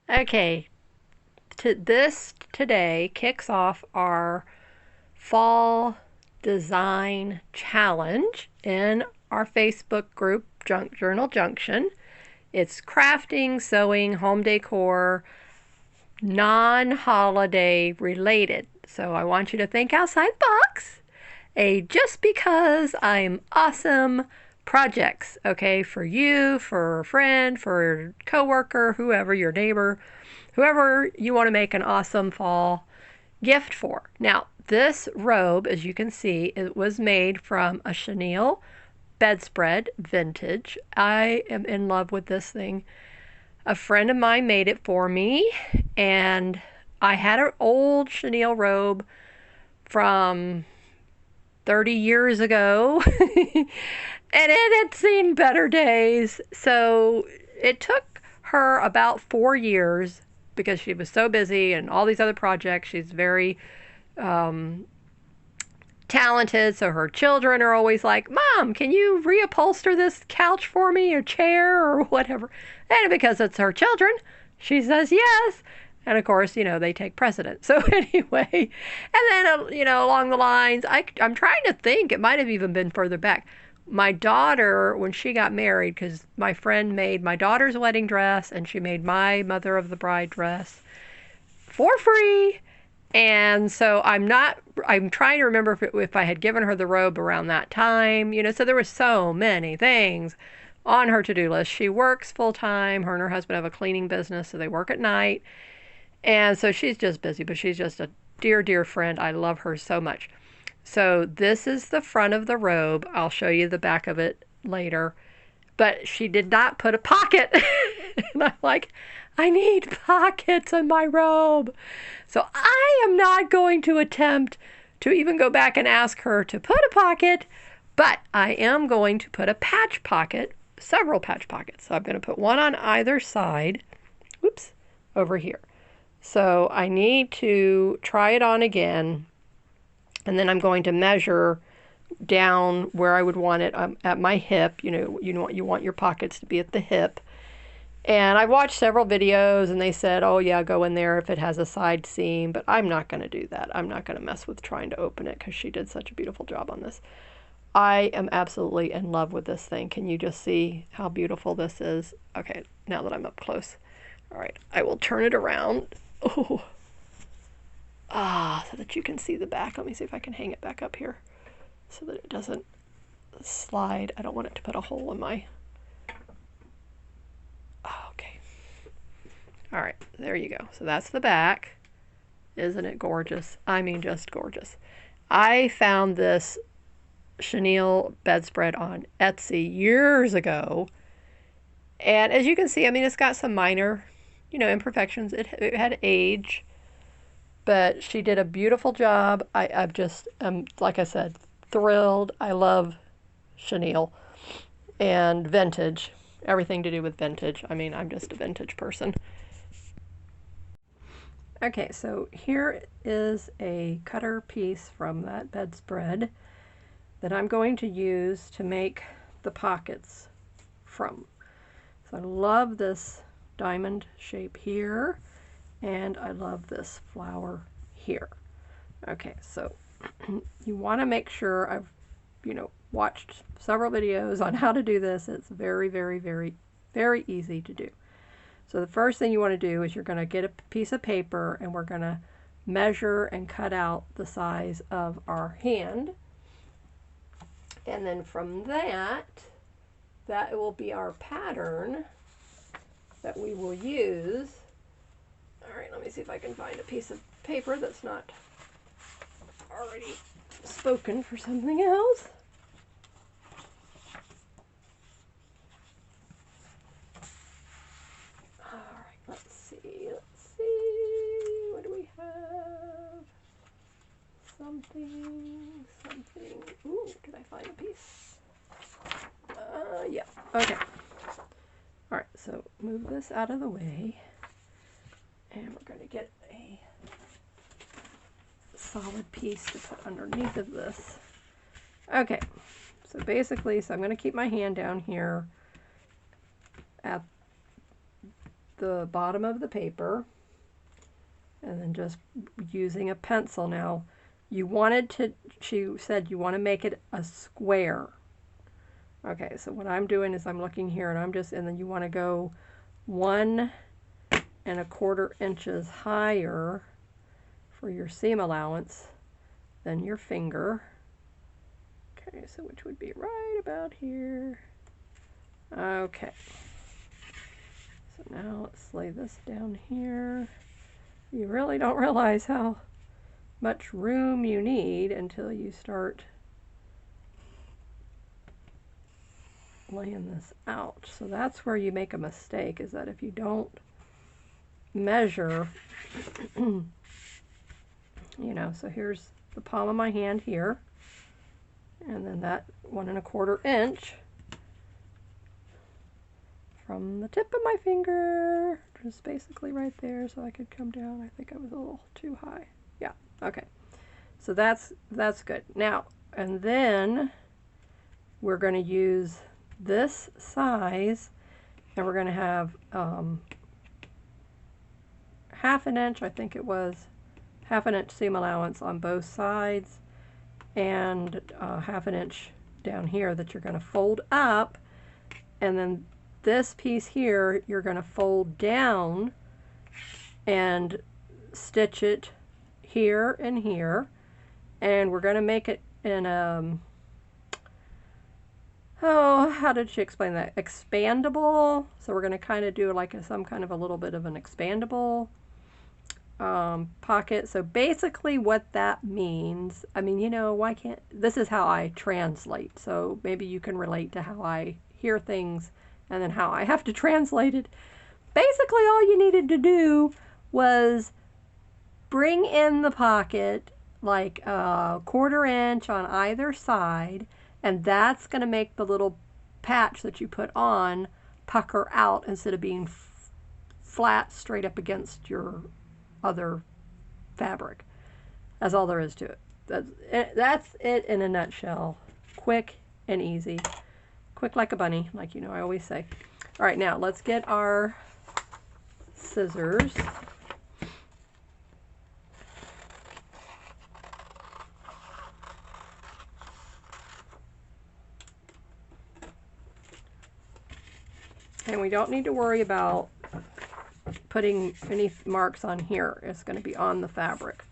Okay, this today kicks off our fall design challenge in our Facebook group, Junk Journal Junction. It's crafting, sewing, home decor, non-holiday related. So I want you to think outside the box. A just because I'm awesome projects, okay, for you, for a friend, for a coworker, whoever, your neighbor, whoever you want to make an awesome fall gift for. Now, this robe, as you can see, it was made from a chenille bedspread, vintage. I am in love with this thing. A friend of mine made it for me, and I had an old chenille robe from 30 years ago, and it had seen better days. So it took her about 4 years because she was so busy and all these other projects. She's very talented, so her children are always like, Mom, can you reupholster this couch for me, or chair, or whatever? And because it's her children, she says yes. And of course, they take precedence. So anyway, and then, along the lines, I'm trying to think, it might have even been further back. My daughter, when she got married, because my friend made my daughter's wedding dress and she made my mother of the bride dress for free. And so I'm trying to remember if I had given her the robe around that time, so there were so many things on her to-do list. She works full time. Her and her husband have a cleaning business, so they work at night. And so she's just busy, but she's just a dear, dear friend. I love her so much. So this is the front of the robe. I'll show you the back of it later. But she did not put a pocket. And I'm like, I need pockets in my robe. So I am not going to attempt to even go back and ask her to put a pocket, but I am going to put a patch pocket, several patch pockets. So I'm going to put one on either side, whoops, over here. So I need to try it on again, and then I'm going to measure down where I would want it at my hip. You want your pockets to be at the hip. And I watched several videos and they said, oh yeah, go in there if it has a side seam, but I'm not going to do that. I'm not going to mess with trying to open it because she did such a beautiful job on this. I am absolutely in love with this thing. Can you just see how beautiful this is? Okay, now that I'm up close. All right, I will turn it around. Oh, so that you can see the back. Let me see if I can hang it back up here so that it doesn't slide. I don't want it to put a hole in my... Okay. All right, there you go. So that's the back. Isn't it gorgeous? I mean, just gorgeous. I found this chenille bedspread on Etsy years ago. And as you can see, I mean, it's got some minor, imperfections. It had age, but she did a beautiful job. I've just, like I said, thrilled. I love chenille and vintage. Everything to do with vintage. I mean, I'm just a vintage person. Okay, so here is a cutter piece from that bedspread that I'm going to use to make the pockets from. So I love this diamond shape here, and I love this flower here. Okay, so you want to make sure I've, watched several videos on how to do this. It's very, very, very, very easy to do. So the first thing you want to do is you're going to get a piece of paper and we're going to measure and cut out the size of our hand. And then from that will be our pattern that we will use. All right, let me see if I can find a piece of paper that's not already spoken for something else. Let's see, what do we have? Something, ooh, did I find a piece? Yeah, okay. All right, so move this out of the way, and we're going to get a solid piece to put underneath of this. Okay, so basically, I'm going to keep my hand down here at the bottom of the paper and then just using a pencil. Now, you wanted to, she said you want to make it a square. Okay, so what I'm doing is I'm looking here and and then you want to go 1¼ inches higher for your seam allowance than your finger. Okay, so which would be right about here. Okay. So now let's lay this down here. You really don't realize how much room you need until you start laying this out. So that's where you make a mistake, is that if you don't measure, you know, so here's the palm of my hand here, and then that 1¼ inch from the tip of my finger, just basically right there, so I could come down. I think I was a little too high. Yeah, okay. So that's good. Now, and then we're going to use this size, and we're going to have 1/2 inch, I think it was, 1/2 inch seam allowance on both sides, and 1/2 inch down here that you're going to fold up, and then this piece here you're going to fold down and stitch it here and here, and we're going to make it in a, oh, how did she explain that? Expandable. So we're going to kind of do like some kind of a little bit of an expandable pocket. So basically what that means, I mean, you know, why can't, this is how I translate, so maybe you can relate to how I hear things and then how I have to translate it. Basically all you needed to do was bring in the pocket like 1/4 inch on either side, and that's going to make the little patch that you put on pucker out instead of being flat straight up against your other fabric. That's all there is to it. That's it in a nutshell. Quick and easy. Quick like a bunny, like you know I always say. All right, now let's get our scissors. And we don't need to worry about putting any marks on here. It's going to be on the fabric.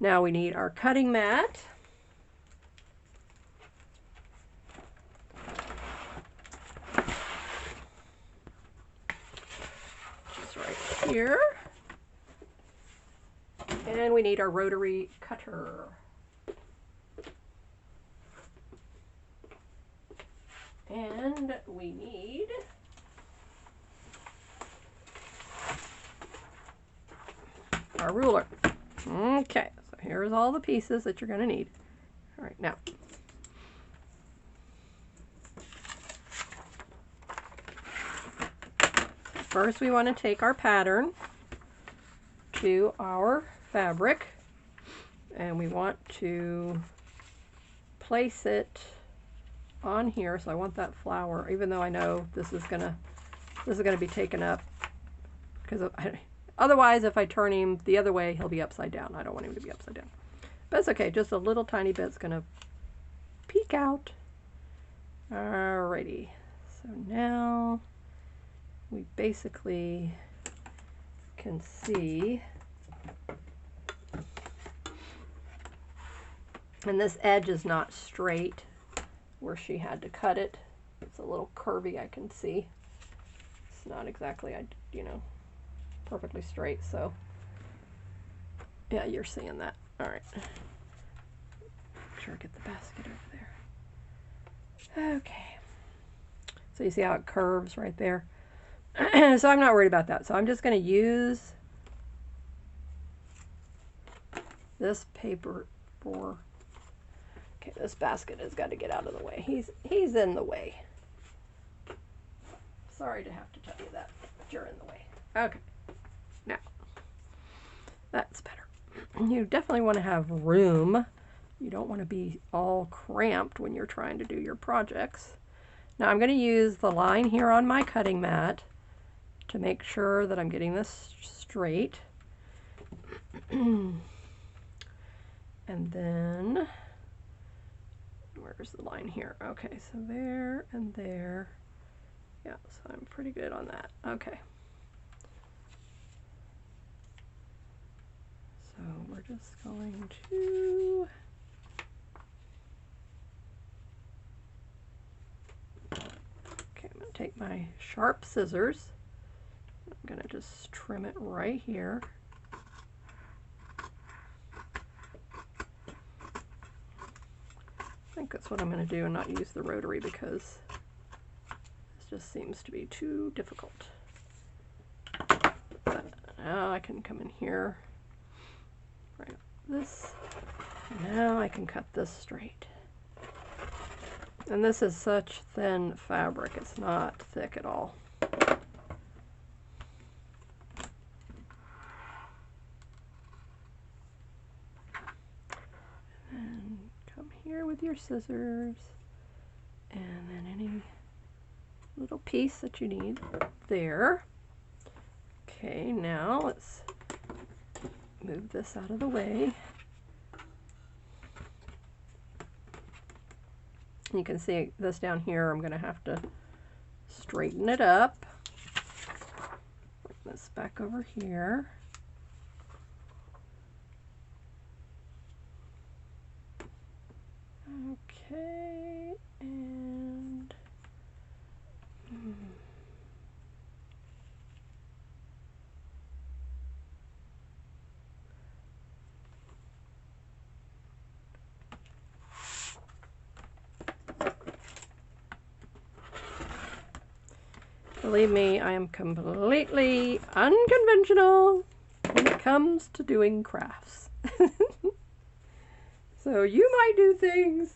Now we need our cutting mat. Just right here. And we need our rotary cutter. And we need our ruler. Okay, so here's all the pieces that you're going to need. All right, now first we want to take our pattern to our fabric, and we want to place it on here. So I want that flower, even though I know this is gonna be taken up, because otherwise if I turn him the other way he'll be upside down. I don't want him to be upside down, but it's okay, just a little tiny bit's gonna peek out. Alrighty, so now we basically can see, and this edge is not straight where she had to cut it. It's a little curvy, I can see. It's not exactly, you know, perfectly straight, so yeah, you're seeing that. All right. Make sure I get the basket over there. Okay. So you see how it curves right there? So I'm not worried about that. So I'm just going to use this paper for, okay, this basket has got to get out of the way. He's in the way. Sorry to have to tell you that, but you're in the way. Okay. Now, that's better. You definitely want to have room. You don't want to be all cramped when you're trying to do your projects. Now I'm going to use the line here on my cutting mat to make sure that I'm getting this straight. And then, where's the line here? Okay, so there and there. Yeah, so I'm pretty good on that. Okay. So we're just going to I'm going to take my sharp scissors. I'm going to just trim it right here. I think that's what I'm going to do and not use the rotary because this just seems to be too difficult. But now I can come in here, right this. Now I can cut this straight. And this is such thin fabric, it's not thick at all. And come here with your scissors, and then any little piece that you need there. Okay, now let's move this out of the way. You can see this down here, I'm going to have to straighten it up. Bring this back over here. Okay, and believe me, I am completely unconventional when it comes to doing crafts. So you might do things,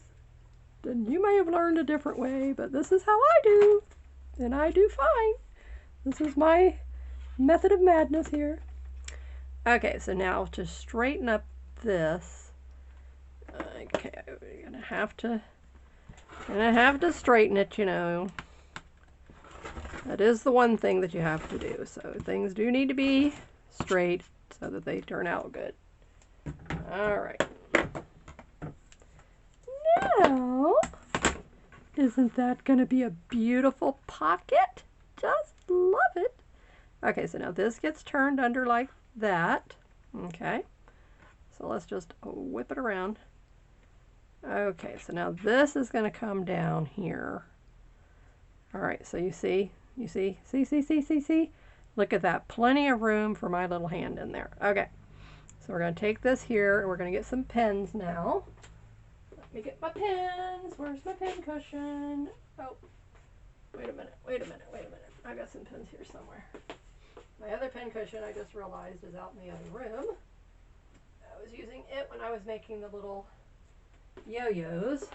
and you may have learned a different way, but this is how I do, and I do fine. This is my method of madness here. Okay, so now to straighten up this, okay, we're gonna have to straighten it, you know. That is the one thing that you have to do. So things do need to be straight so that they turn out good. All right. Now, isn't that going to be a beautiful pocket? Just love it. Okay, so now this gets turned under like that. Okay, so let's just whip it around. Okay, so now this is going to come down here. All right, so you see? Look at that, plenty of room for my little hand in there. Okay, so we're going to take this here and we're going to get some pens now. Let me get my pens. Where's my pen cushion? Oh, wait a minute. I got some pens here somewhere. My other pen cushion, I just realized, is out in the other room. I was using it when I was making the little yo-yos.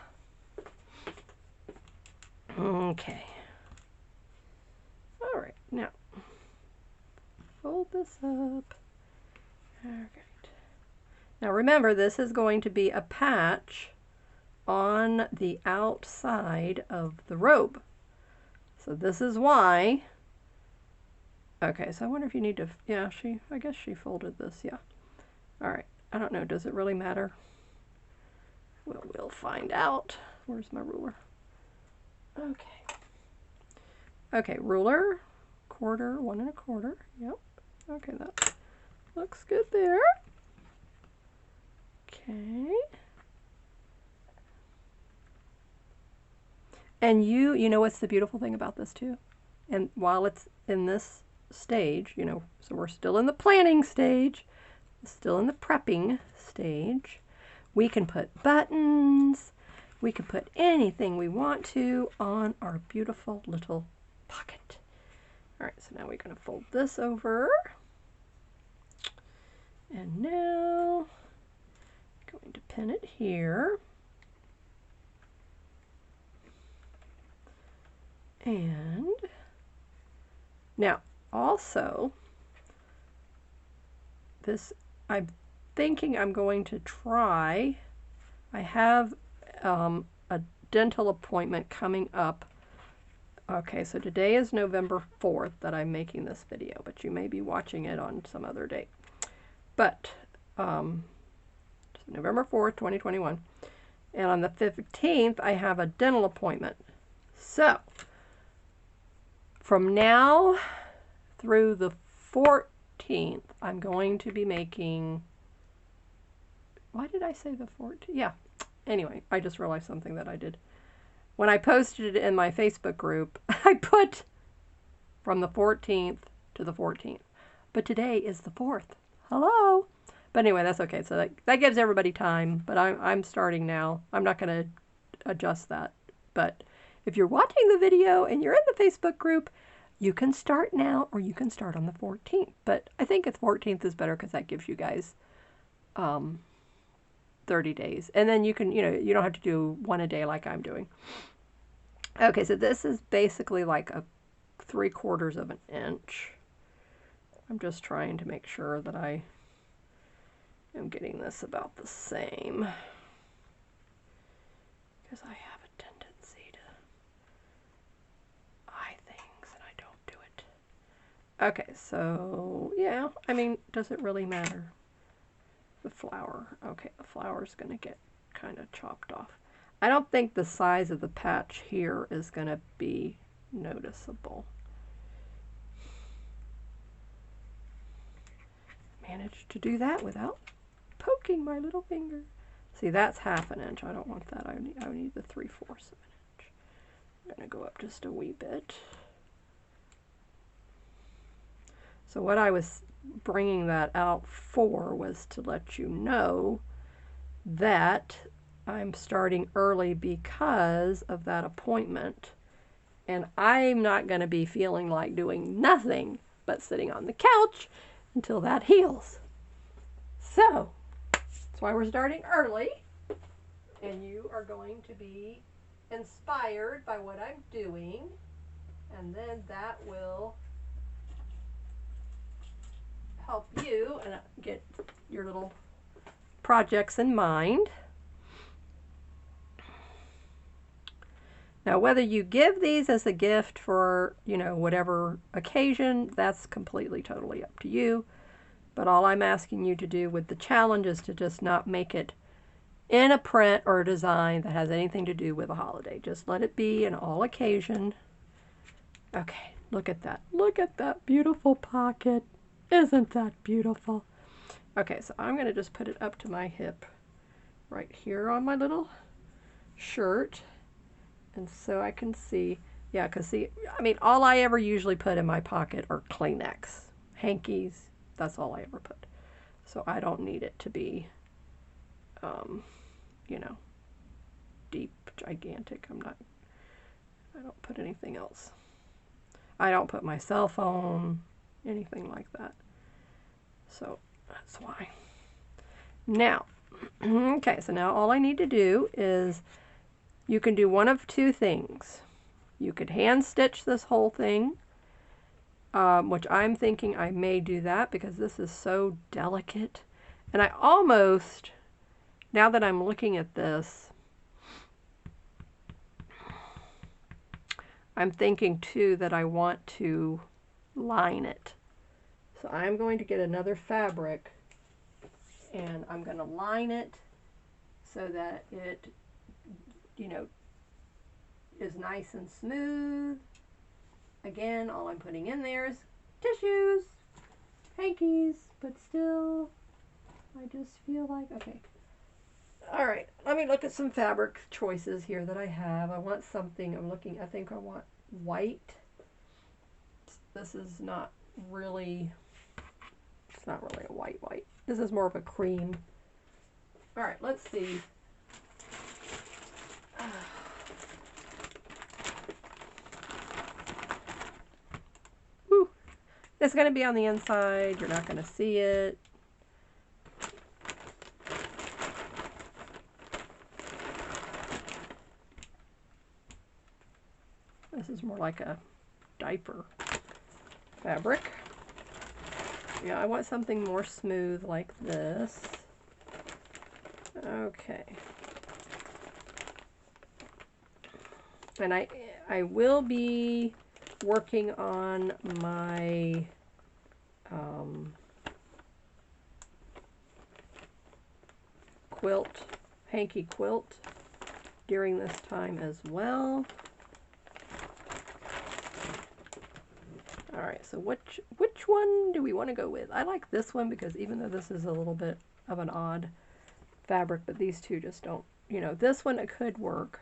Okay. All right, now fold this up. All right. Now remember, this is going to be a patch on the outside of the robe. So this is why. Okay, so I wonder if you need to, yeah, I guess she folded this, yeah. All right, I don't know, does it really matter? Well, we'll find out. Where's my ruler? Okay. Okay, ruler, quarter, 1 1/4. Yep. Okay, that looks good there. Okay. And you know what's the beautiful thing about this too? And while it's in this stage, you know, so we're still in the planning stage, still in the prepping stage, we can put buttons, we can put anything we want to on our beautiful little pocket. All right, so now we're going to fold this over. And now I'm going to pin it here. And now also this, I'm thinking I'm going to try, I have a dental appointment coming up Okay, so today is November 4th that I'm making this video, but you may be watching it on some other date. But November 4th, 2021. And on the 15th, I have a dental appointment. So, from now through the 14th, I'm going to be making... Why did I say the 14th? Yeah. Anyway, I just realized something that I did. When I posted it in my Facebook group, I put from the 14th to the 14th. But today is the 4th. Hello? But anyway, that's okay. So that gives everybody time. But I'm starting now. I'm not going to adjust that. But if you're watching the video and you're in the Facebook group, you can start now or you can start on the 14th. But I think the 14th is better because that gives you guys 30 days. And then you can, you don't have to do one a day like I'm doing. Okay, so this is basically like a 3/4 of an inch. I'm just trying to make sure that I am getting this about the same, because I have a tendency to eye things and I don't do it. Okay, so yeah, I mean, does it really matter? The flower. Okay, the flower's going to get kind of chopped off. I don't think the size of the patch here is going to be noticeable. Managed to do that without poking my little finger. See, that's 1/2 inch. I don't want that. I need the 3/4 of an inch. I'm going to go up just a wee bit. So what I was bringing that out for was to let you know that I'm starting early because of that appointment, and I'm not going to be feeling like doing nothing but sitting on the couch until that heals. So that's why we're starting early, and you are going to be inspired by what I'm doing, and then that will help you and get your little projects in mind. Now, whether you give these as a gift for, whatever occasion, that's completely, totally up to you. But all I'm asking you to do with the challenge is to just not make it in a print or a design that has anything to do with a holiday. Just let it be an all occasion. Okay, look at that. Look at that beautiful pocket. Isn't that beautiful? Okay, so I'm going to just put it up to my hip right here on my little shirt. And so I can see, yeah, because see, I mean, all I ever usually put in my pocket are Kleenex, hankies. That's all I ever put. So I don't need it to be, deep, gigantic. I don't put anything else. I don't put my cell phone, anything like that. So that's why. Now, okay, so now all I need to do is, you can do one of two things. You could hand stitch this whole thing, which I'm thinking I may do that because this is so delicate. And I almost, now that I'm looking at this, I'm thinking too that I want to line it. So I'm going to get another fabric and I'm going to line it so that it is nice and smooth. Again, all I'm putting in there is tissues, hankies, but still, I just feel like, okay. All right, let me look at some fabric choices here that I have. I want something, I think I want white. This is not really, it's not really a white. This is more of a cream. All right, let's see. It's going to be on the inside. You're not going to see it. This is more like a diaper fabric. Yeah, I want something more smooth like this. Okay. And I I will be working on my quilt, hanky quilt, during this time as well. Alright, so which one do we want to go with? I like this one because even though this is a little bit of an odd fabric, but these two just don't, you know, this one it could work,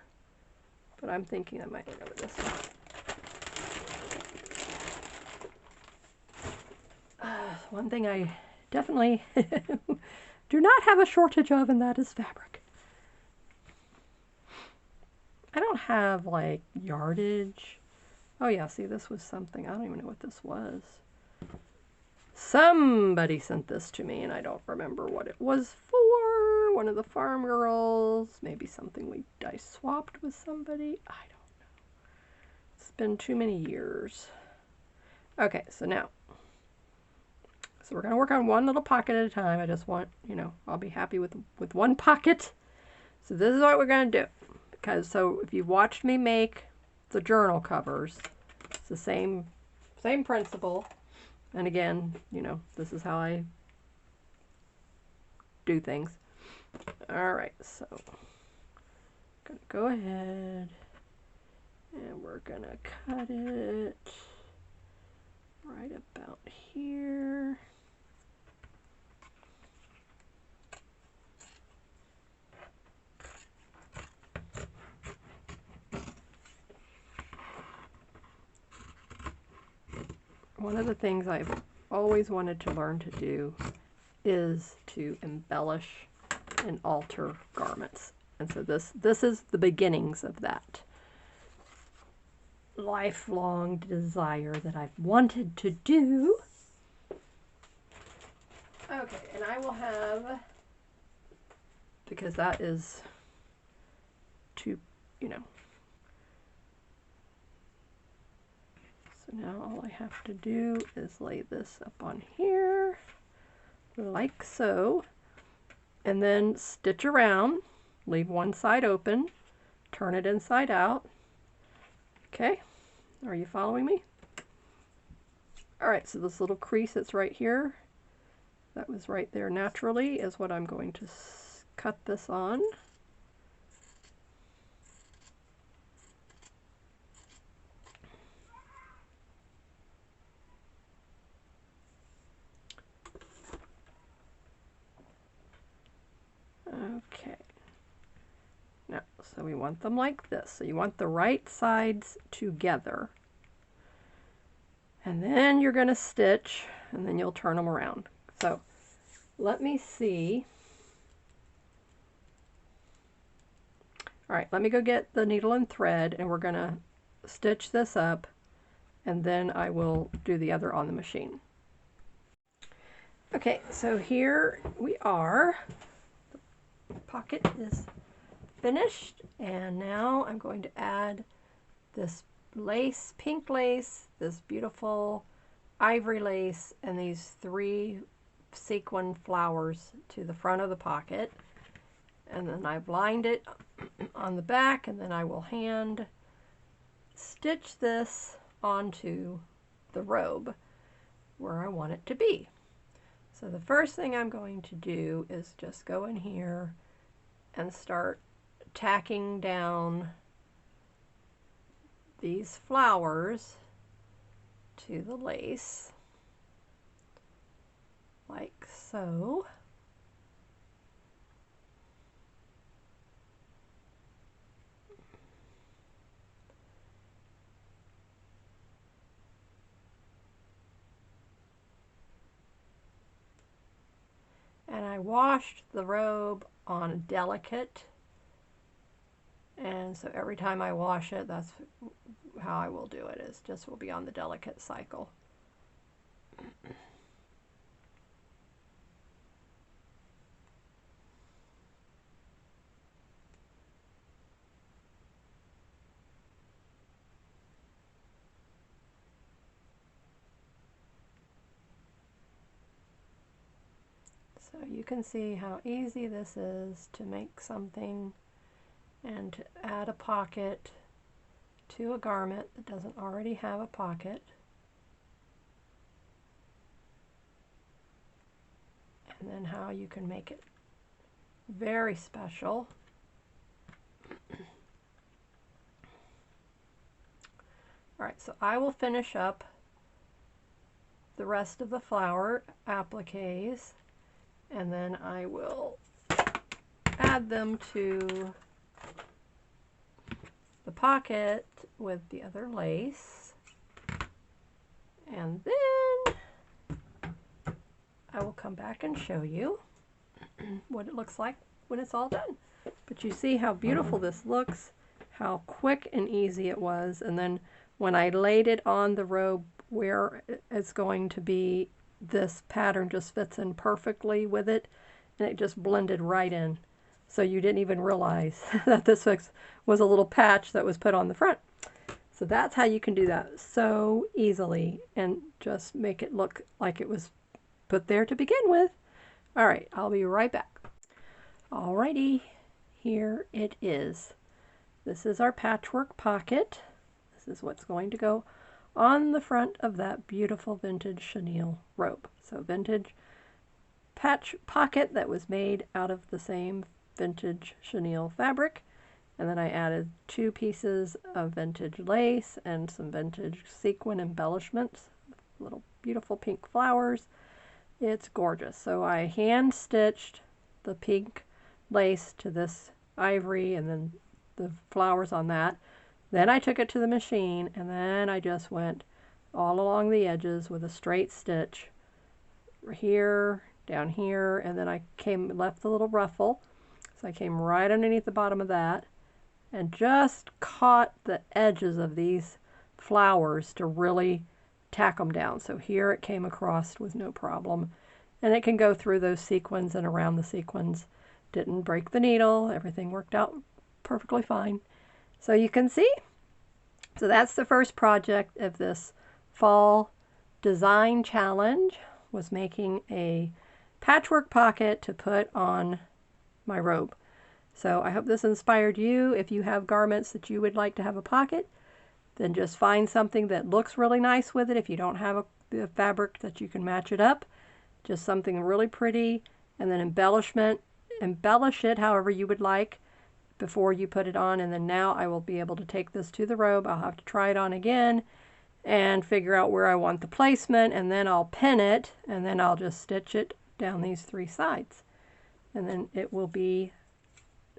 but I'm thinking I might go with this one. One thing I definitely do not have a shortage of, and that is fabric. I don't have like yardage. Oh yeah, see, this was something. I don't even know what this was. Somebody sent this to me and I don't remember what it was for. One of the farm girls. Maybe something I swapped with somebody. I don't know. It's been too many years. Okay, so now. So we're going to work on one little pocket at a time. I just want, you know, I'll be happy with one pocket. So this is what we're going to do. Because, so if you've watched me make the journal covers, it's the same principle. And again, you know, this is how I do things. Alright, so I'm going to go ahead and we're going to cut it right about here. One of the things I've always wanted to learn to do is to embellish and alter garments. And so this is the beginnings of that lifelong desire that I've wanted to do. Okay, and I will have, because that is too, you know. So now all I have to do is lay this up on here, like so, and then stitch around, leave one side open, turn it inside out. Okay, are you following me? Alright, so this little crease that's right here, that was right there naturally, is what I'm going to cut this on. Okay. Now, so we want them like this. So you want the right sides together. And then you're going to stitch, and then you'll turn them around. So let me see. All right, let me go get the needle and thread, and we're going to stitch this up, and then I will do the other on the machine. Okay, so here we are. The pocket is finished, and now I'm going to add this lace, pink lace, this beautiful ivory lace, and these 3 sequin flowers to the front of the pocket. And then I've lined it on the back, and then I will hand stitch this onto the robe where I want it to be. So the first thing I'm going to do is just go in here and start tacking down these flowers to the lace, like so. And I washed the robe on delicate, and so every time I wash it, that's how I will do it, is just will be on the delicate cycle. So you can see how easy this is to make something and to add a pocket to a garment that doesn't already have a pocket. And then how you can make it very special. Alright, so I will finish up the rest of the flower appliques, and then I will add them to the pocket with the other lace. And then I will come back and show you what it looks like when it's all done. But you see how beautiful this looks, how quick and easy it was, and then when I laid it on the robe where it's going to be, this pattern just fits in perfectly with it, and it just blended right in. So you didn't even realize that this was a little patch that was put on the front. So that's how you can do that so easily and just make it look like it was put there to begin with. All right, I'll be right back. Alrighty, here it is. This is our patchwork pocket. This is what's going to go on the front of that beautiful vintage chenille robe. So vintage patch pocket that was made out of the same vintage chenille fabric. And then I added 2 pieces of vintage lace and some vintage sequin embellishments, little beautiful pink flowers. It's gorgeous. So I hand stitched the pink lace to this ivory and then the flowers on that. Then I took it to the machine, and then I just went all along the edges with a straight stitch here, down here, and then I left the little ruffle. So I came right underneath the bottom of that and just caught the edges of these flowers to really tack them down. So here it came across with no problem. And it can go through those sequins and around the sequins. Didn't break the needle. Everything worked out perfectly fine. So you can see, so that's the first project of this fall design challenge, was making a patchwork pocket to put on my robe. So I hope this inspired you. If you have garments that you would like to have a pocket, then just find something that looks really nice with it. If you don't have a fabric that you can match it up, just something really pretty, and then embellish it however you would like before you put it on. And then now I will be able to take this to the robe. I'll have to try it on again and figure out where I want the placement, and then I'll pin it, and then I'll just stitch it down these 3 sides, and then it will be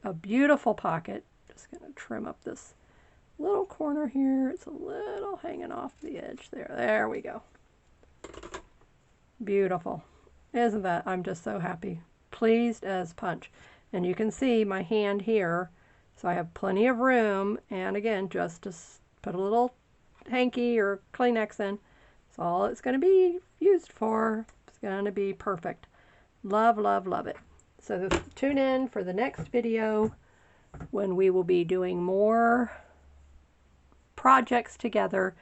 a beautiful pocket. Just going to trim up this little corner here. It's a little hanging off the edge there. There we go. Beautiful. Isn't that? I'm just so happy. Pleased as punch. And you can see my hand here, so I have plenty of room, and again, just to put a little hanky or Kleenex in. That's all it's going to be used for. It's going to be perfect. Love, love, love it. So tune in for the next video when we will be doing more projects together,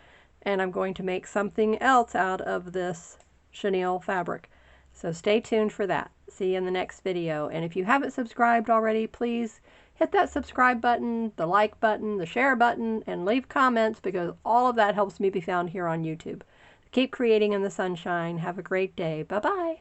and I'm going to make something else out of this chenille fabric. So stay tuned for that. See you in the next video. And if you haven't subscribed already, please hit that subscribe button, the like button, the share button, and leave comments, because all of that helps me be found here on YouTube. Keep creating in the sunshine. Have a great day. Bye-bye.